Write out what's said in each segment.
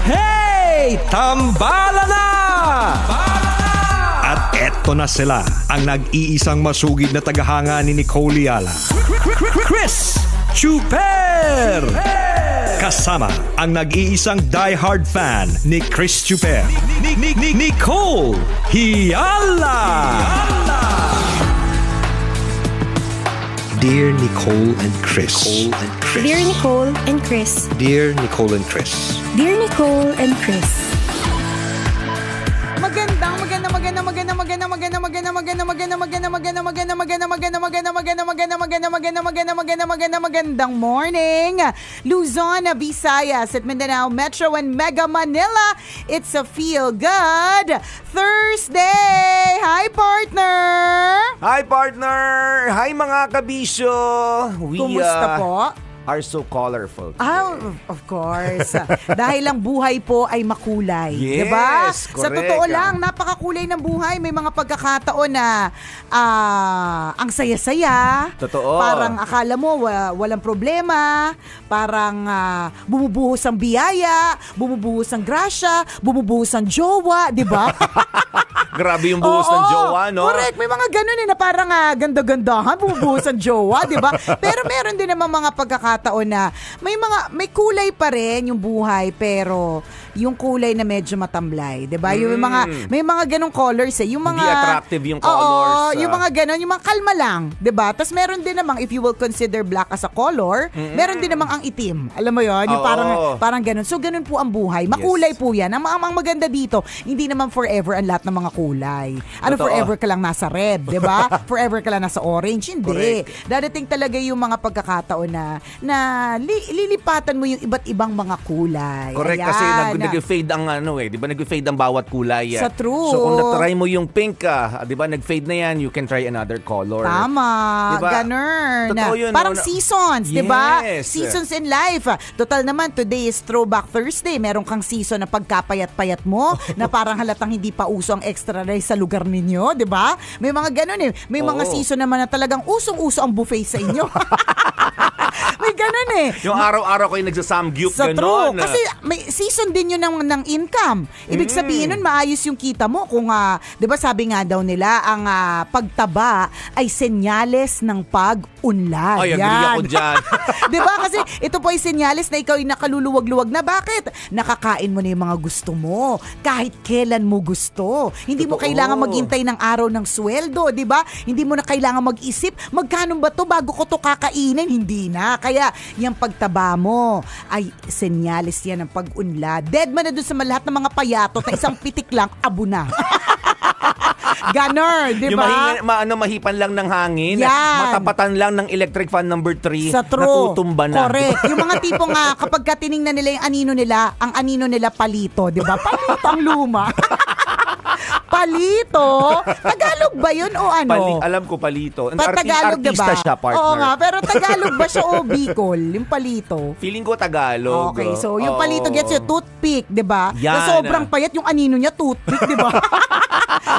Hey! Tambala na! At eto na sila, ang nag-iisang masugid na tagahanga ni Nicole Yala. Chris Chuper! Kasama ang nag-iisang die-hard fan ni Chris Chuper. Nicole Yala! Dear Nicole and Chris. Dear Nicole and Chris. Dear Nicole and Chris. Dear Nicole and Chris. Magandang morning, Luzon, Visayas at Mindanao Metro and Mega Manila. It's a feel good Thursday. Hi partner. Hi partner. Hi mga kabisyo. Kumusta po? Are so colorful today. Of course. Dahil ang buhay po ay makulay. Yes, diba? correct. Sa totoo lang, napakakulay ng buhay. May mga pagkakataon na ang saya-saya. Totoo. Parang akala mo walang problema. Parang bumubuhos ang biyaya, bumubuhos ang grasya, bumubuhos ang jowa. Diba? Grabe yung buhos ng jowa, no? Correct. May mga ganun na parang ganda-gandahan, bumubuhos ang jowa, diba? Pero meron din naman mga pagkakataon na may kulay pa rin yung buhay, pero yung kulay na medyo matamlay, 'di ba? Yung may mga ganung colors yung mga hindi attractive yung colors. Oo, yung mga ganon, yung mga kalma lang, 'di ba? Tapos meron din namang, if you will consider black as a color, meron din namang ang itim. Alam mo 'yon, yung parang ganon. So ganon po ang buhay. Makulay po 'yan. Ang maganda dito, hindi naman forever ang lahat ng mga kulay. Ano, Totoo. forever ka lang nasa red, 'di ba? Forever ka lang nasa orange, hindi. Correct. Dadating talaga yung mga pagkakataon na lilipatan mo yung iba't ibang mga kulay. Correct. Ayan. Kasi nag-fade ang di ba nag-fade ang bawat kulay. Sa true. So kung na-try mo yung pink di ba nag-fade na yan, you can try another color. Tama. Diba? Ganun. Totoo yun. Parang seasons, di ba? Yes. Seasons in life. Total naman, today is Throwback Thursday. Meron kang season na pagkapayat-payat mo na parang halatang hindi pa uso ang extra rice sa lugar ninyo, di ba? May mga ganun May mga season naman na talagang usong-uso ang buffet sa inyo. May ganun Yung araw-araw kayo nagsasamgyup, sa ganun. true. Kasi may season din yun ng income. Ibig sabihin nun, maayos yung kita mo. Kung, di ba sabi nga daw nila, ang pagtaba ay senyales ng pag-unlad. Ay, agree ako dyan. Di ba? Kasi ito po ay senyales na ikaw ay nakaluluwag-luwag na. Bakit? Nakakain mo na yung mga gusto mo. Kahit kailan mo gusto. Hindi mo kailangan maghintay ng araw ng sweldo. Di ba? Hindi mo na kailangan mag-isip, magkano ba to bago ko to kakainin? Hindi na. Kaya, yung pagtaba mo ay senyales yan ng pag-unlad. Dead man na dun sa lahat ng mga payatot na isang pitik lang, abo na. Ganon, di ba? Yung mahipan lang ng hangin, Yan. matapatan lang ng electric fan number 3, Sa true. natutumba na. Correct. Yung mga tipong kapag tiningnan nila yung anino nila, ang anino nila palito, di ba? Palito ang luma. Palito? Tagalog ba yun o ano? Alam ko palito. Tagalog, Artista diba? siya, partner. Oo nga, pero Tagalog ba siya o Bicol? Yung palito. Feeling ko Tagalog. Okay, so yung palito gets yung toothpick, di ba? Yan. Na sobrang payat yung anino niya, toothpick, di ba?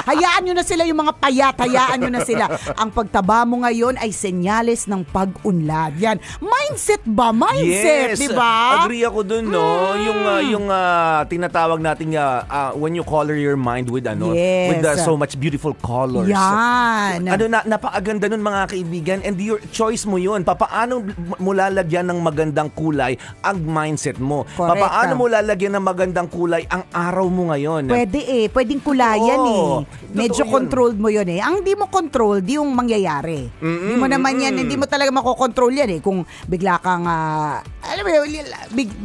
Hayaan nyo na sila yung mga payat, hayaan nyo na sila. Ang pagtaba mo ngayon ay senyales ng pag-unlad. Yan. Mindset ba? Mindset, yes, di ba? Agree ako dun, no? Yung tinatawag nating when you color your mind with Yes. with so much beautiful colors. Yan. Napakaganda nun mga kaibigan, and your choice mo yun. Papaano mo lalagyan ng magandang kulay ang mindset mo? Correct. Papaano mo lalagyan ng magandang kulay ang araw mo ngayon? Pwede pwedeng kulayan Medyo Totoo yun. controlled mo yun Ang di mo controlled, yung mangyayari. Hindi mo naman yan, hindi mo talaga makokontrol yan Kung bigla kang, alam mo yun,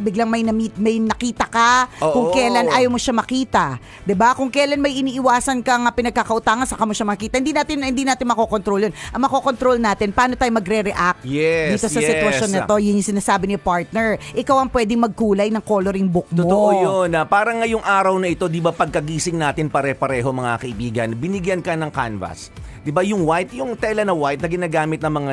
biglang may nakita ka, kung kailan ayaw mo siya makita. 'Di ba? Kung kailan may iniiwasan kang pinagkakautangan, saka mo siya makita. Hindi natin makokontrol yun. Ang makokontrol natin, paano tayo magre-react dito sa sitwasyon na to. Yun yung sinasabi ni partner. Ikaw ang pwedeng magkulay ng coloring book mo. Totoo yun. Parang ngayong araw na ito, di ba pagkagising natin pare-pareho mga kaibigan, binigyan ka ng canvas. Di ba yung white, yung tela na white na ginagamit ng mga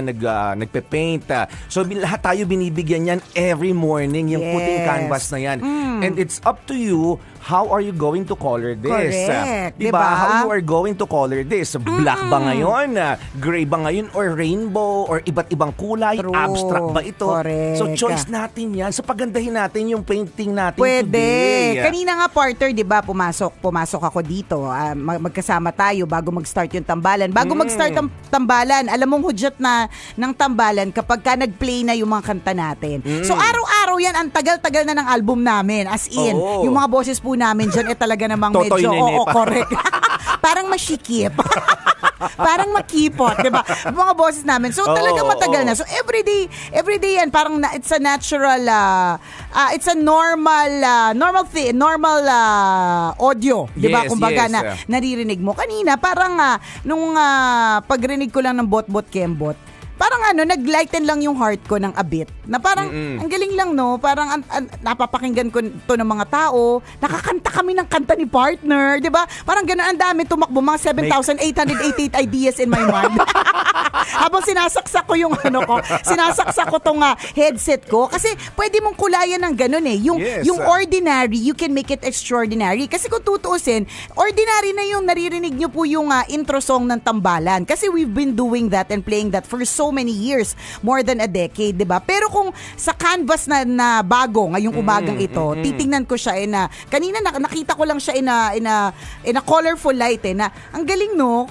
nagpe-paint. So lahat tayo binibigyan yan every morning, yung puting canvas na yan. And it's up to you how are you going to color this? Correct. Diba? Diba? How you are going to color this? Black ba ngayon? Gray ba ngayon? Or rainbow? Or iba't ibang kulay? True. Abstract ba ito? Correct. So choice natin yan. So pagandahin natin yung painting natin Pwede. today. Kanina nga, partner, di ba, pumasok ako dito. Magkasama tayo bago mag-start yung tambalan. Bago mag-start ang tambalan, alam mong hudyat na ng tambalan kapag ka nag-play na yung mga kanta natin. So araw-araw yan, ang tagal-tagal na ng album namin. As in, Oo. yung mga boses po namin dyan, talaga namang Totoy medyo, nene pa. correct. Parang masikip. Parang makipot, di ba? Yung mga boses namin. So talaga matagal na. So everyday yan, parang it's a natural, it's a normal audio, di ba? Yes, Kumbaga yes. na naririnig mo. Kanina, parang nung pagrinig ko lang ng bot-bot kembot, parang naglighten lang yung heart ko ng a bit. Na parang, ang galing lang, no? Parang napapakinggan ko to ng mga tao. Nakakanta kami ng kanta ni partner, di ba? Parang gano'n, ang dami tumakbo, mga 7,888 ideas in my mind. Habang sinasaksak ko yung sinasaksak ko tong headset ko. Kasi pwede mong kulayan ng gano'n eh. Yung ordinary, you can make it extraordinary. Kasi kung tutuusin, ordinary na yung naririnig nyo po yung intro song ng tambalan. Kasi we've been doing that and playing that for so many years, more than a decade, 'di ba? Pero kung sa canvas na bago ngayong umagang ito, titingnan ko siya kanina nakita ko lang siya in a colorful light na ang galing, no?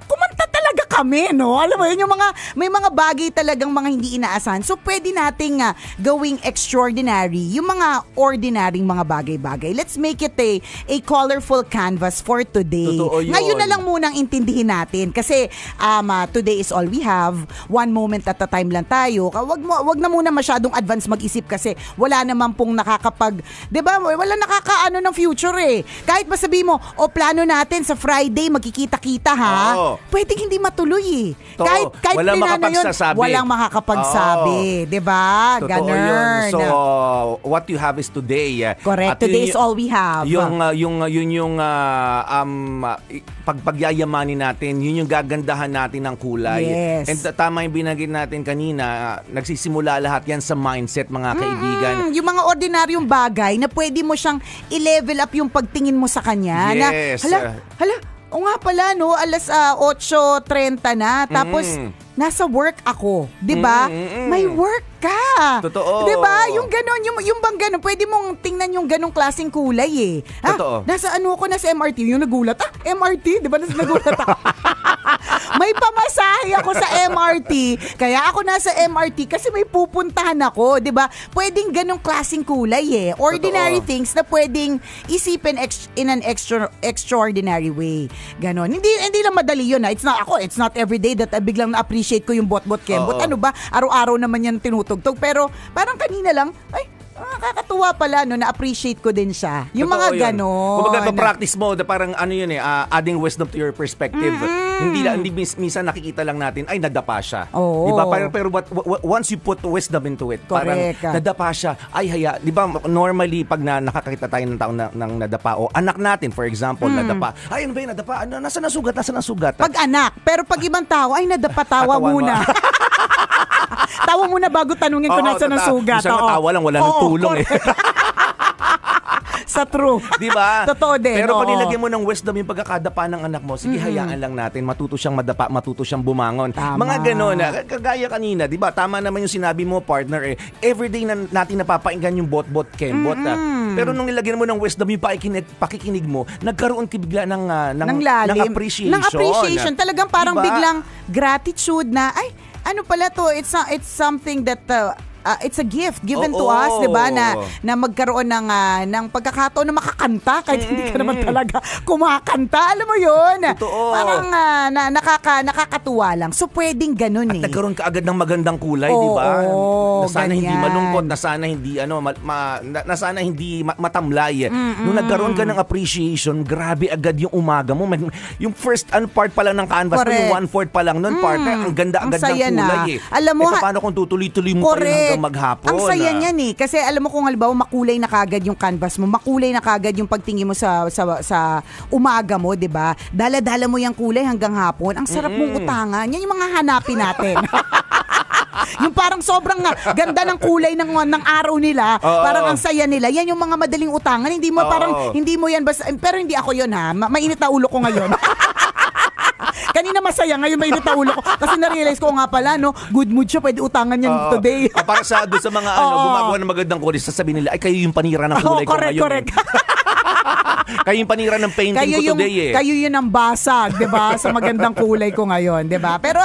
Kumanta talaga kami, no? Alam mo yun, may mga bagay talagang mga hindi inaasahan. So, pwede nating gawing extraordinary yung mga ordinaryong mga bagay-bagay. Let's make it a colorful canvas for today. Totoo yun. Ngayon na lang munang intindihin natin kasi today is all we have. One moment at a time lang tayo. Wag na muna masyadong advance mag-isip kasi wala naman pong di ba? Wala nakakaano ng future eh. Kahit masabi mo, plano natin sa Friday magkikita-kita ha. Oo. Pwedeng hindi matuloy eh. Kahit walang plinano yun, makapagsasabi. walang makakapagsabi. Diba? Totoo Ganun. yun. So, what you have is today. Correct. At Today is all we have. Yung pagpagyayamanin natin, yun yung gagandahan natin ng kulay. Yes. And tama yung binanggit natin kanina, nagsisimula lahat yan sa mindset, mga kaibigan. Yung mga ordinaryong bagay na pwede mo siyang i-level up yung pagtingin mo sa kanya. Yes. Na, o nga pala, no, alas 8:30 na. Tapos, nasa work ako. Diba? May work ka. Totoo. Diba? Yung ganon, yung bang ganon, pwede mong tingnan yung ganong klaseng kulay eh. Totoo. Nasa nasa MRT. Yung nagulat. MRT? Diba? Nagulat ako. May pamasahe ako sa MRT. Kaya ako nasa MRT kasi may pupuntahan ako. Diba? Pwedeng ganong klaseng kulay eh. Ordinary things na pwedeng isipin in an extraordinary way. Ganon. Hindi lang madali yun. It's not everyday that biglang na-appreciate ko yung bot-bot kembot. Ano ba? Araw-araw naman yan tinutugtog. Pero parang kanina lang, nakakatuwa pala, no, na-appreciate ko din siya. Yung Totoo mga yun. ganon. Kumbaga, practice mo, parang adding wisdom to your perspective. Hindi minsan nakikita lang natin, ay, nadapa siya. Oo. Diba? Pero once you put wisdom into it, Correct. parang nadapa siya, ay, diba, normally, pag nakakakita tayo ng tao ng nadapa, o anak natin, for example, nadapa, ay, ano ba yung nadapa? Nasa nasugat? Pag anak, pero pag ibang tao, ay, nadapa-tawa muna. Tawa muna bago tanungin ko nasa nasugat. Minsan tawa lang, wala nang tulong eh. Sa true. Diba? Totoo din. Pero pag nilagyan mo ng wisdom yung pagkakadapa ng anak mo, sige, hayaan lang natin. Matuto siyang madapa, matuto siyang bumangon. Tama. Mga ganon. Kagaya kanina, diba? Tama naman yung sinabi mo, partner. Everyday na natin napapainggan yung bot-bot kembot. Pero nung nilagyan mo ng wisdom yung pakikinig mo, nagkaroon ka bigla ng appreciation. Ng appreciation. Talagang parang diba? biglang gratitude na, ay, ano pala to? It's something that it's a gift given to us, 'di ba, na magkaroon ng pagkakataon na makakanta kahit hindi ka naman talaga kumakanta, alam mo 'yun. Totoo. Parang nakakatuwa lang. So pwedeng ganoon eh. At nagkaroon ka agad ng magandang kulay, 'di ba? Na sana hindi malungkot, na sana hindi na sana hindi matamlay. Nung nagkaroon ka ng appreciation, grabe agad yung umaga mo. Yung first part pa lang ng canvas, yung 1/4 pa lang noon, partner, ang ganda agad ng kulay eh. Alam mo, paano kung tutuloy-tuloy mo pa rin hanggang maghapon? Ang saya niyan eh. Kasi alam mo kung halimbawa makulay na kagad yung canvas mo, makulay na kagad yung pagtingin mo sa umaga mo, 'di ba? Dala-dala mo yung kulay hanggang hapon. Ang sarap mong utangan. Yan yung mga hanapin natin. Yung parang sobrang ganda ng kulay ng araw nila, parang ang saya nila. Yan yung mga madaling utangan. Hindi mo parang, hindi mo yan basta, pero hindi ako yun ha. Mainit na ulo ko ngayon. Kanina masaya, ngayon mainit na ulo ko. Kasi na-realize ko nga pala, no, good mood siya, pwede utangan yan today. Para sa doon sa mga gumagawa ng magandang kulay, sasabihin nila, ay kayo yung panira ng kulay ko ngayon. Correct. Kayo yung panira ng painting ko today eh. Kayo yun ang basag, 'di ba? Sa magandang kulay ko ngayon, 'di ba? Pero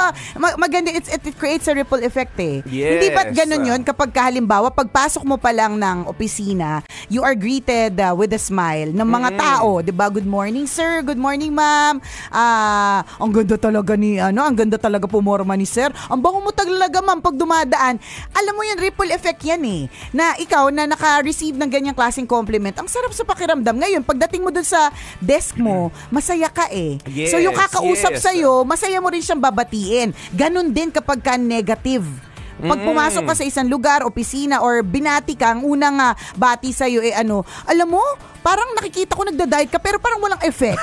maganda, it creates a ripple effect eh. Yes. Hindi ba't ganun yun kapag halimbawa pagpasok mo pa lang ng opisina, you are greeted with a smile ng mga tao, 'di ba? Good morning sir, good morning ma'am. Ang ganda talaga ang ganda talaga pumorma ni sir. Ang bango mo talaga ma'am pag dumadaan. Alam mo yun, ripple effect yan eh. Na ikaw na naka-receive ng ganyang klaseng compliment, ang sarap sa pakiramdam. Ngayon, pagdating mo dun sa desk mo, masaya ka eh. Yes, so yung kakausap yes. sa'yo, masaya mo rin siyang babatiin. Ganon din kapag ka negative. Pag pumasok ka sa isang lugar, opisina, or binati ka, ang unang bati sa'yo alam mo, parang nakikita ko nagda-diet ka, pero parang walang effect.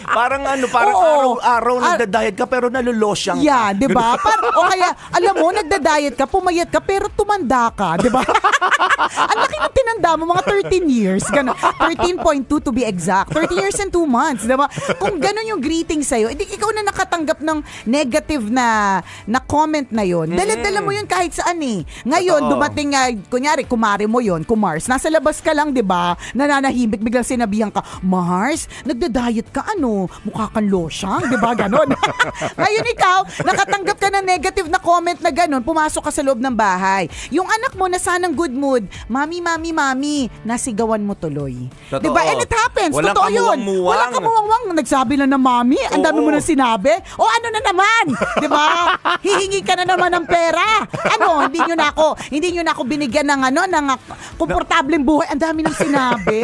Parang araw-araw nagda-diet ka pero nalulosyang ka. Yeah, 'di ba? O kaya alam mo, nagda-diet ka, pumayat ka pero tumanda ka, 'di ba? Ang laki ng tinanda mo, mga 13 years, gano'n. 13.2 to be exact. 13 years and 2 months, 'di ba? Kung gano'n yung greeting sa'yo, edi ikaw na nakatanggap ng negative na comment na 'yon. Dala-dala mo 'yun kahit saan eh. Ngayon, dumating kunyari, kumare mo 'yon, kumars. Nasa labas ka lang, 'di ba? Nananahimik, biglang sinabihan ka, "Mars, nagda-diet ka mukha kang losyang," 'di ba? Ganon. Ngayon ikaw, nakatanggap ka ng negative na comment na ganon, pumasok ka sa loob ng bahay. Yung anak mo na sanang good mood, "Mami, mami, mami," nasigawan mo tuloy. 'Di ba? And it happens. Walang totoo 'yun. Walang kamuwang-muwang. Nagsabi lang na mami, ang dami mo na sinabi. O ano na naman? 'Di ba? Hihingi ka na naman ng pera. Hindi niyo na ako binigyan ng ng komportableng buhay. Ang dami nang sinabi.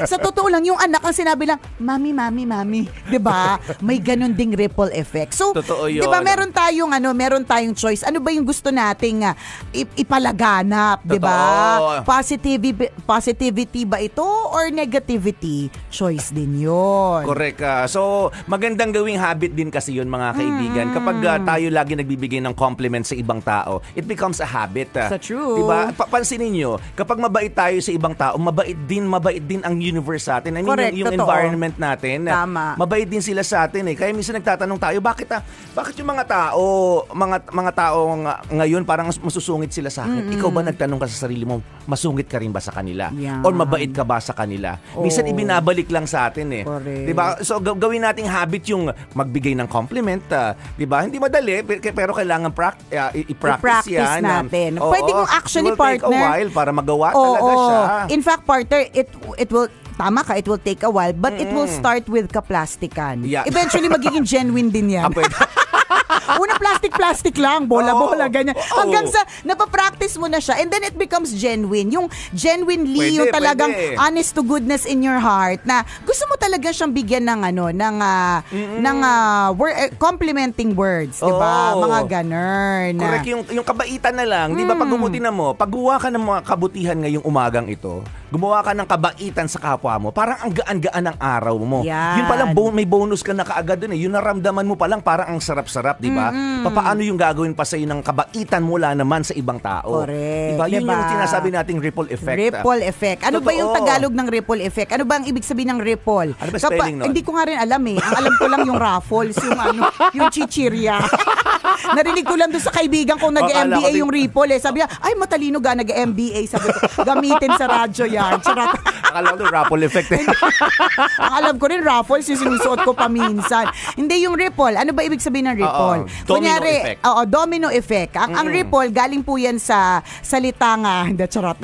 Sa totoo lang, yung anak ang sinabi lang, "Mami, mami, mami." 'Di ba? May ganun ding ripple effect. So, 'di ba, meron tayong choice. Ano ba yung gusto nating ipalaganap, 'di ba? Positivity ba ito or negativity? Choice din 'yon. Correct. So, magandang gawing habit din kasi 'yun, mga kaibigan. Kapag tayo lagi nagbibigay ng compliment sa ibang tao, it becomes a habit. So true. 'Di ba? Pansinin niyo, kapag mabait tayo sa ibang tao, mabait din ang universe sa atin. I mean, correct, yung environment natin. Tama. Mabait din sila sa atin eh. Kaya minsan nagtatanong tayo, bakit yung mga tao ngayon parang masusungit sila sa akin? Ikaw ba nagtanong ka sa sarili mo, masungit ka rin ba sa kanila? Yan. Or mabait ka ba sa kanila? Minsan ibinabalik lang sa atin eh. Correct. 'Di ba? So gawin nating habit yung magbigay ng compliment, 'di ba? Hindi madali pero kailangan i-practice yan. Natin. Pwede kong actually, it will take partner, a while para magawa talaga siya. In fact, partner, it will, tama ka, it will take a while, but it will start with kaplastikan. Yeah. Eventually, magiging genuine din yan. Una, plastic lang, bola-bola, ganyan. Hanggang sa napapractice mo na siya, and then it becomes genuine. Yung genuinely, yung talagang honest to goodness in your heart, na gusto mo talaga siyang bigyan ng complimenting words, diba? Mga ganun. Correct, yung kabaitan na lang, di ba, pag umutin na mo, pagguha ka ng mga kabutihan ngayong umagang ito, gumawa ka ng kabaitan sa kapwa mo, parang ang gaan-gaan ng araw mo. Yan. Yun palang may bonus ka na kaagad dun eh. Yun naramdaman mo palang parang ang sarap-sarap, di ba? Paano yung gagawin pa sa'yo ng kabaitan mula naman sa ibang tao? Correct. Diba? Yun diba? yung sinasabi nating ripple effect. Ripple effect. Ano ba yung Tagalog ng ripple effect? Ano ba ang ibig sabihin ng ripple? Ano ba spelling nun? Hindi ko nga rin alam eh. Ang alam ko lang yung raffles, yung chichirya. Narinig ko lang doon sa kaibigan kong nag-MBA yung ripple eh. Sabi niya, ay matalino ga, nag-MBA. Sabi ko, gamitin sa radyo yan. Charot. Akala ko ripple effect eh. Ang alam ko rin, raffles, yung sinusuot ko paminsan. Hindi yung ripple. Ano ba ibig sabihin ng ripple? Domino effect. Oo, domino effect. Ang ripple, galing po yan sa salita nga, hindi, charot.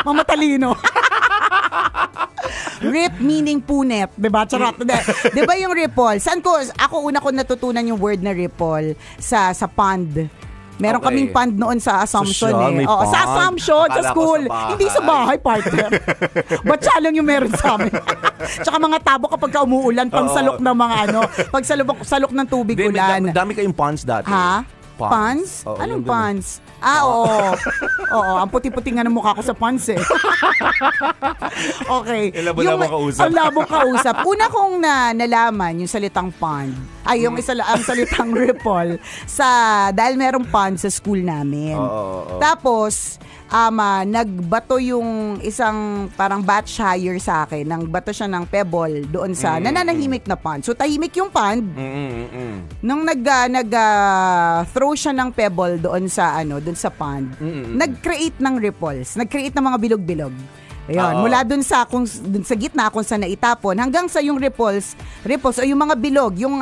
Mamatalino. Rip meaning punit, 'di ba? Charot. 'Di ba yung ripple? Ako una ko natutunan yung word na ripple sa pond. Meron kaming pond noon sa Assumption eh. Oo, sa Assumption, sa school. Hindi sa bahay, partner. Batsa lang yung meron sa amin. Tsaka mga tabo kapag umuulan, pang salok ng mga pag salok ng tubig ulan. Dami kayong ponds dati. Ha? Pons? Oo, Anong yung ganun. pons? Oo. Oo, ang puti-puti nga ng mukha ko sa pons eh. Okay. Labo-labong kausap. Ang labong kausap. Una kong nalaman yung salitang pond. Ay, yung ang salitang ripple dahil merong pond sa school namin. Oo. Tapos, nagbato yung isang parang batch hire sa akin. Nagbato siya ng pebble doon sa nananahimik na pond. So, tahimik yung pond. Nung throw siya ng pebble doon sa pond, nag-create ng ripples. Nag-create ng mga bilog-bilog. Ayun, mula dun sa gitna kung saan naitapon hanggang sa yung ripples o yung mga bilog, yung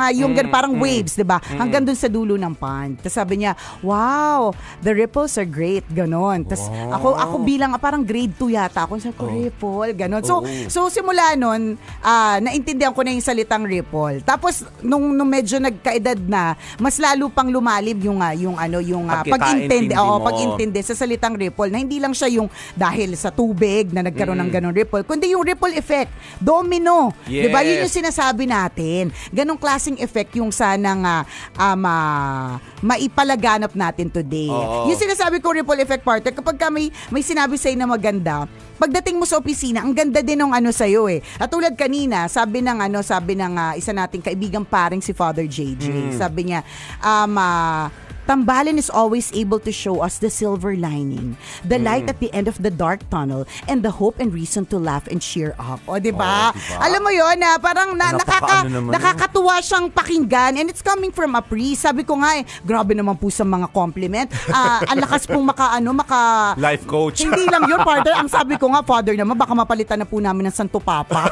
parang waves, 'di ba? Hanggang dun sa dulo ng pond. Tapos sabi niya, "Wow, the ripples are great." Ganon. Tapos ako bilang parang grade 2 yata ako sa ripple, ganon. So simula nun, naintindihan ko na yung salitang ripple. Tapos nung medyo nagkaedad na, mas lalo pang lumalim yung pag-intindi sa salitang ripple na hindi lang siya yung dahil sa tubig na nagkaroon ng ganong ripple, kundi yung ripple effect, domino. Yes. Diba? Yun yung sinasabi natin. Ganong klaseng effect yung sanang maipalaganap natin today. Yung sinasabi ko ripple effect, partner, kapag may sinabi sa'yo na maganda, pagdating mo sa opisina, ang ganda din ng sa'yo eh. At tulad kanina, sabi ng isa nating kaibigang paring si Father JJ. Sabi niya, Tambalan is always able to show us the silver lining, the light at the end of the dark tunnel, and the hope and reason to laugh and cheer up. O, diba? Alam mo yun, parang nakakatuwa siyang pakinggan, and it's coming from a priest. Sabi ko nga grabe naman po sa mga compliment. Ang lakas pong life coach. Hindi lang yun, partner. Ang sabi ko nga, Father naman, baka mapalitan na po namin ng Santo Papa.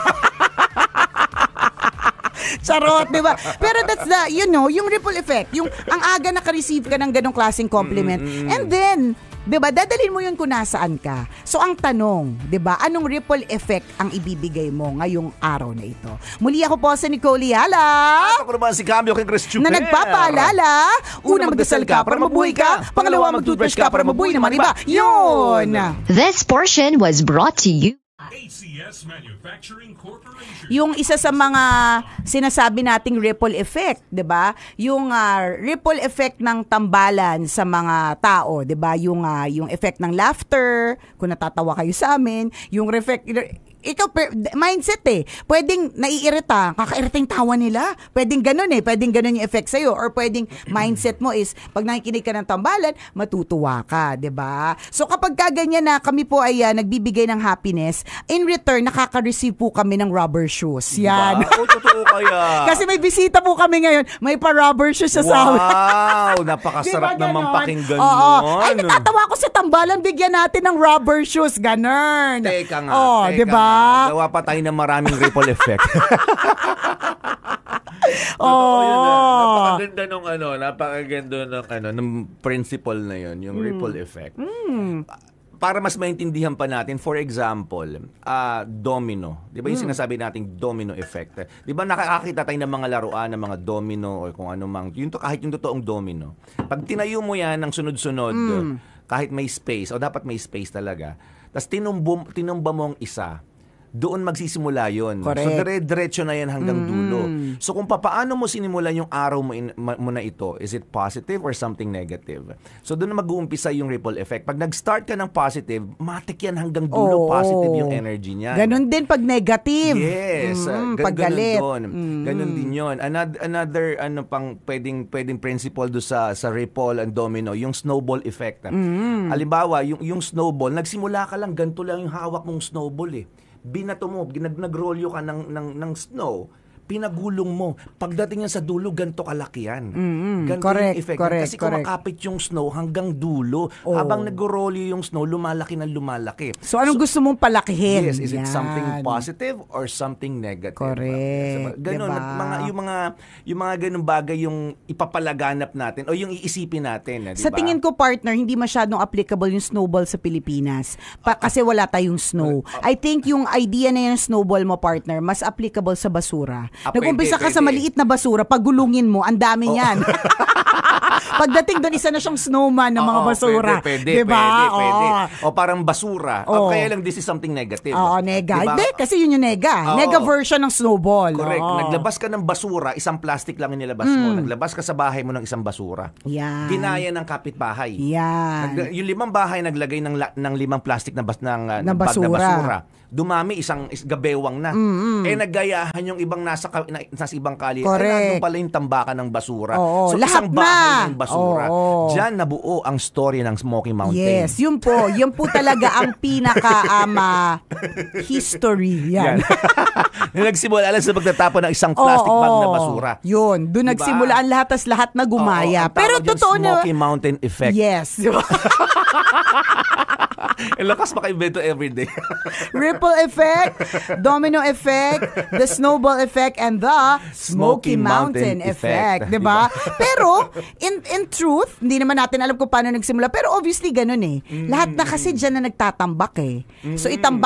Charot, di ba? Pero that's yung ripple effect. Yung ang aga naka-receive ka ng ganong klaseng compliment. And then, di ba, dadalhin mo yun kung nasaan ka. So, ang tanong, di ba, anong ripple effect ang ibibigay mo ngayong araw na ito? Muli ako po si Nicole Yala. Ako naman si Cambio kay Chris Chuper. Na nagpapaalala, una magdasal ka para mabuhay ka, pangalawa mag-toothbrush ka para mabuhay naman iba. Yun! This portion was brought to you ACS Manufacturing Corporation. Yung isa sa mga sinasabi nating ripple effect, 'di ba? Yung ripple effect ng tambalan sa mga tao, 'di ba? Yung effect ng laughter, kung natatawa kayo sa amin, yung ikaw, mindset pwedeng naiirita, kakairita yung tawa nila. Pwedeng ganun pwedeng ganun yung effect sa'yo. Or pwedeng mindset mo is, pag nakikinig ka ng tambalan, matutuwa ka, 'di ba? So kapag kaganyan na kami po ay nagbibigay ng happiness, in return, nakaka-receive po kami ng rubber shoes. Yan. Diba? Totoo kaya. Kasi may bisita po kami ngayon, may pa-rubber shoes sa amin. Wow, napakasarap diba naman pakinggan Oo. nun. Ay, natatawa ko sa tambalan, bigyan natin ng rubber shoes, ganun. Teka nga, diba? Gawa pa tayo ng maraming ripple effect. Napakaganda ng principle na yon, yung ripple effect. Para mas maintindihan pa natin, for example, domino. Di ba yung sinasabi nating domino effect? Di ba nakakakita tayo ng mga laruan, ng mga domino o kung ano mang, kahit yung totoong domino. Pag tinayo mo yan ng sunod-sunod, kahit may space, o dapat may space talaga, tapos tinumba mo ang isa, doon magsisimula yun. Correct. So, dire-diretso na yan hanggang dulo. So, kung paano mo sinimulan yung araw mo na ito, is it positive or something negative? So, doon na mag-uumpisa yung ripple effect. Pag nag-start ka ng positive, matik yan hanggang dulo, positive yung energy niya. Ganon din pag negative. Yes. Pag galit. Ganon din yun. Another pwedeng principle do sa ripple and domino, yung snowball effect. Halimbawa, yung snowball, nagsimula ka lang, ganito lang yung hawak mong snowball binato mo, nagrolyo ka ng snow, pinagulong mo. Pagdating yan sa dulo, ganito kalaki yan. Ganito yung effect. Kasi kumakapit yung snow hanggang dulo. Habang nag-rolyo yung snow, lumalaki ng lumalaki. So, anong gusto mong palakihin? Yes, is it something positive or something negative? Correct. Ganun, diba? yung mga ganung bagay yung ipapalaganap natin o yung iisipin natin. Diba? Sa tingin ko, partner, hindi masyadong applicable yung snowball sa Pilipinas. Kasi wala tayong snow. I think yung idea na yung snowball mo, partner, mas applicable sa basura. Nag-umpisa ka sa maliit na basura, pagulungin mo, ang dami niyan. Pagdating doon, isa na siyang snowman ng mga basura. Pwede. O parang basura. O kaya lang, this is something negative. Oo, nega. Diba? Hindi, kasi yun yung nega. Nega version ng snowball. Correct. Oo. Naglabas ka ng basura, isang plastic lang inilabas mo. Naglabas ka sa bahay mo ng isang basura. Yan. Ginaya ng kapitbahay. Yan. Yung 5 bahay naglagay ng 5 plastic na bag na basura. basura. Dumami isang gabewang na. Naggayahan yung ibang nasa ibang kalye. Correct. Nandun pala yung tambakan ng basura. Oo, So lahat isang bahay na. ng basura. Oo. Diyan nabuo ang story ng Smoky Mountain. Yes, yun po. Yun po talaga ang pinaka history. Yan. Nagsimula lang sa pagtatapon ng isang plastic bag na basura. Yun. Doon Diba? nagsimula ang lahat, tas lahat na gumaya. Oo, ang pero tawag dyan, totoo na. Smoky Mountain Effect. Yes. Lakas maka-invento everyday. Ripple effect, domino effect, the snowball effect, and the Smoky Mountain effect. Diba? Pero, in truth, hindi naman natin alam kung paano nagsimula. Pero obviously, ganun eh. Lahat na kasi dyan na nagtatambak eh. So, itambak